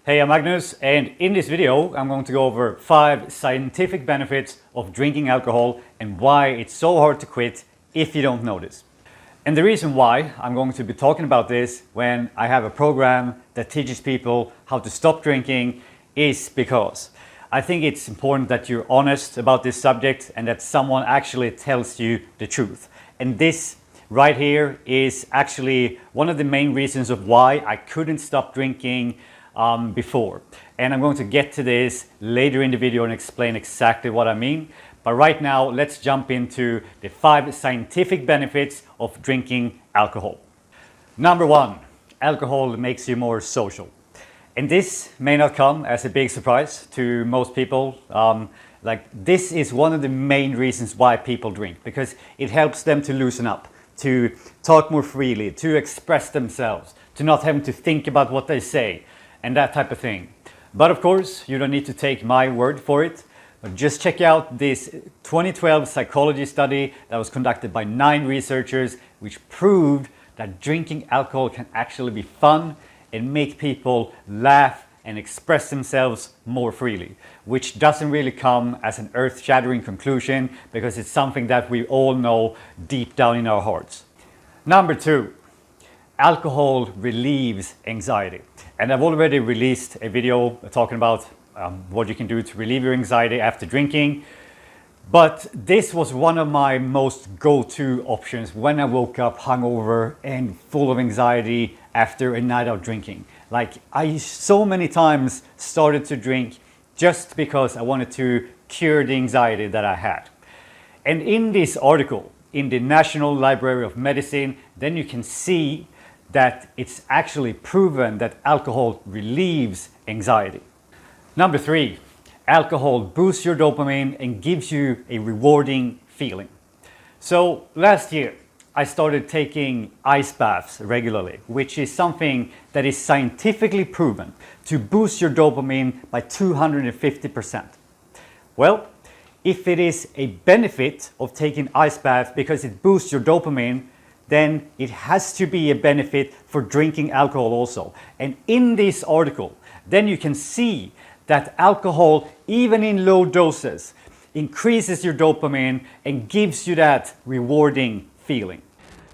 Hey, I'm Magnus, and in this video I'm going to go over 5 scientific benefits of drinking alcohol and why it's so hard to quit if you don't notice. And the reason why I'm going to be talking about this when I have a program that teaches people how to stop drinking is because I think it's important that you're honest about this subject and that someone actually tells you the truth. And this right here is actually one of the main reasons of why I couldn't stop drinking before. And I'm going to get to this later in the video and explain exactly what I mean. But right now, let's jump into the 5 scientific benefits of drinking alcohol. Number 1, alcohol makes you more social. And this may not come as a big surprise to most people. This is one of the main reasons why people drink, because it helps them to loosen up, to talk more freely, to express themselves, to not having to think about what they say, and that type of thing. But of course, you don't need to take my word for it. But just check out this 2012 psychology study that was conducted by 9 researchers, which proved that drinking alcohol can actually be fun and make people laugh and express themselves more freely, which doesn't really come as an earth-shattering conclusion because it's something that we all know deep down in our hearts. Number 2, alcohol relieves anxiety. And I've already released a video talking about what you can do to relieve your anxiety after drinking. But this was one of my most go-to options when I woke up hungover and full of anxiety after a night out drinking. Like, I so many times started to drink just because I wanted to cure the anxiety that I had. And in this article, in the National Library of Medicine, then you can see that it's actually proven that alcohol relieves anxiety. Number 3, alcohol boosts your dopamine and gives you a rewarding feeling. So last year, I started taking ice baths regularly, which is something that is scientifically proven to boost your dopamine by 250%. Well, if it is a benefit of taking ice baths because it boosts your dopamine, then it has to be a benefit for drinking alcohol also. And in this article, then you can see that alcohol, even in low doses, increases your dopamine and gives you that rewarding feeling.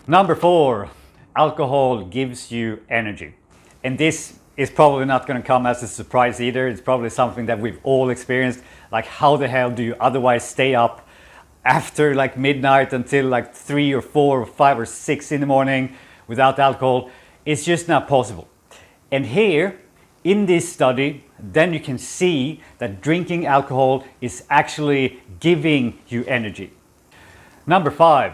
Number 4, alcohol gives you energy. And this is probably not going to come as a surprise either. It's probably something that we've all experienced. Like, how the hell do you otherwise stay up after like midnight until like 3 or 4 or 5 or 6 in the morning without alcohol? It's just not possible. And here in this study, then you can see that drinking alcohol is actually giving you energy. Number 5,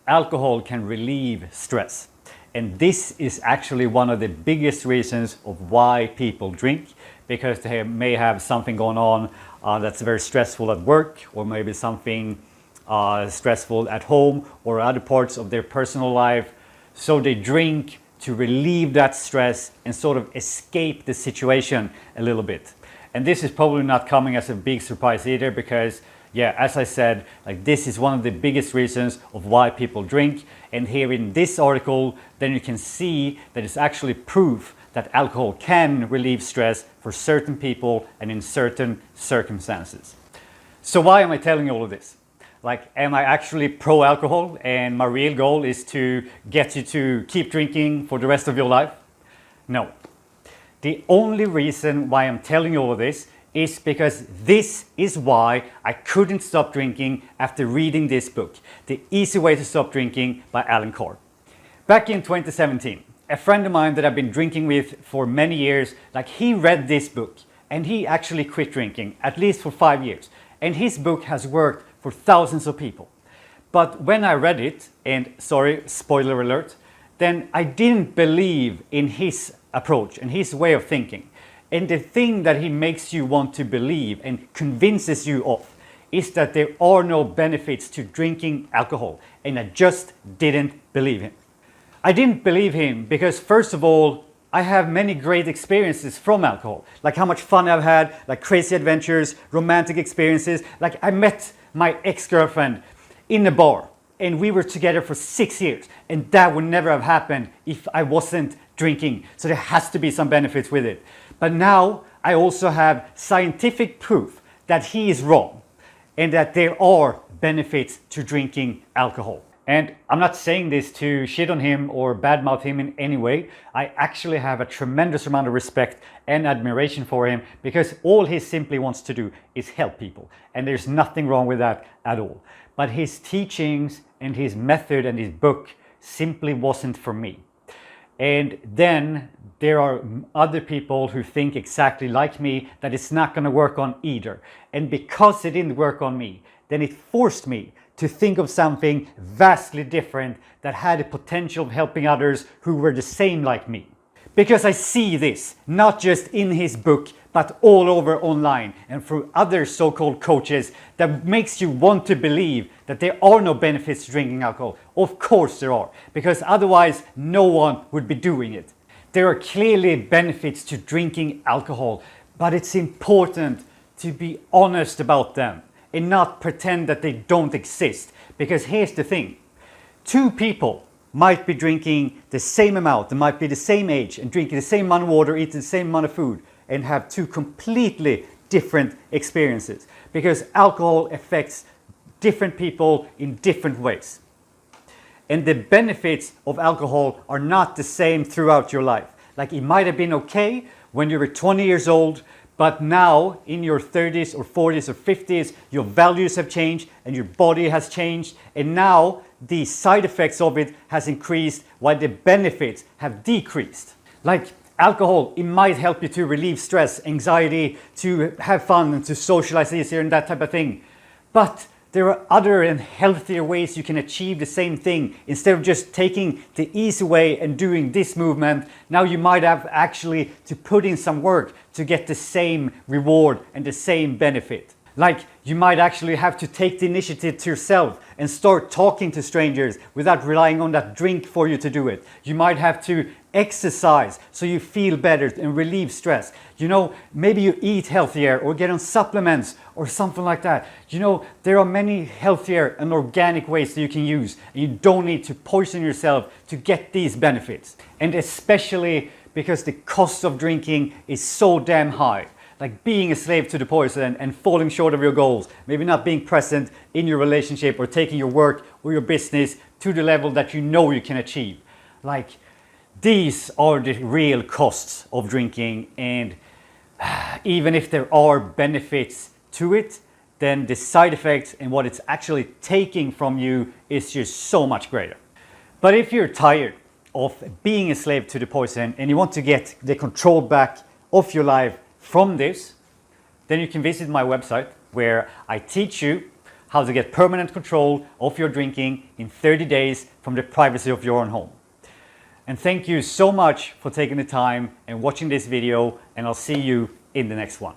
alcohol can relieve stress. And this is actually one of the biggest reasons of why people drink, because they may have something going on that's very stressful at work, or maybe something stressful at home or other parts of their personal life. So they drink to relieve that stress and sort of escape the situation a little bit. And this is probably not coming as a big surprise either, because yeah, as I said, like, this is one of the biggest reasons of why people drink. And here in this article, then you can see that it's actually proof that alcohol can relieve stress for certain people and in certain circumstances. So why am I telling you all of this? Like, am I actually pro-alcohol and my real goal is to get you to keep drinking for the rest of your life? No. The only reason why I'm telling you all of this is because this is why I couldn't stop drinking after reading this book, The Easy Way to Stop Drinking by Alan Carr. Back in 2017, a friend of mine that I've been drinking with for many years, like, he read this book and he actually quit drinking, at least for 5 years. And his book has worked for thousands of people. But when I read it, and sorry, spoiler alert, then I didn't believe in his approach and his way of thinking. And the thing that he makes you want to believe and convinces you of is that there are no benefits to drinking alcohol. And I just didn't believe him. I didn't believe him because, first of all, I have many great experiences from alcohol. Like how much fun I've had, like crazy adventures, romantic experiences. Like, I met my ex-girlfriend in a bar and we were together for 6 years, and that would never have happened if I wasn't drinking. So there has to be some benefits with it. But now I also have scientific proof that he is wrong and that there are benefits to drinking alcohol. And I'm not saying this to shit on him or badmouth him in any way. I actually have a tremendous amount of respect and admiration for him, because all he simply wants to do is help people. And there's nothing wrong with that at all. But his teachings and his method and his book simply wasn't for me. And then there are other people who think exactly like me that it's not going to work on either. And because it didn't work on me, then it forced me to think of something vastly different that had the potential of helping others who were the same like me. Because I see this, not just in his book, but all over online and through other so-called coaches, that makes you want to believe that there are no benefits to drinking alcohol. Of course there are, because otherwise no one would be doing it. There are clearly benefits to drinking alcohol, but it's important to be honest about them and not pretend that they don't exist. Because here's the thing, two people might be drinking the same amount, they might be the same age and drinking the same amount of water, eating the same amount of food, and have two completely different experiences, because alcohol affects different people in different ways. And the benefits of alcohol are not the same throughout your life. Like, it might have been okay when you were 20 years old, but now in your 30s or 40s or 50s, your values have changed and your body has changed. And now the side effects of it has increased while the benefits have decreased. Like alcohol, it might help you to relieve stress, anxiety, to have fun and to socialize easier and that type of thing. But there are other and healthier ways you can achieve the same thing. Instead of just taking the easy way and doing this movement, now you might have actually to put in some work to get the same reward and the same benefit. Like, you might actually have to take the initiative to yourself and start talking to strangers without relying on that drink for you to do it. You might have to exercise so you feel better and relieve stress. You know, maybe you eat healthier or get on supplements or something like that. You know, there are many healthier and organic ways that you can use. And you don't need to poison yourself to get these benefits. And especially because the cost of drinking is so damn high. Like being a slave to the poison and falling short of your goals, maybe not being present in your relationship or taking your work or your business to the level that you know you can achieve. Like, these are the real costs of drinking, and even if there are benefits to it, then the side effects and what it's actually taking from you is just so much greater. But if you're tired of being a slave to the poison and you want to get the control back of your life from this, then you can visit my website, where I teach you how to get permanent control of your drinking in 30 days from the privacy of your own home. And thank you so much for taking the time and watching this video, and I'll see you in the next one.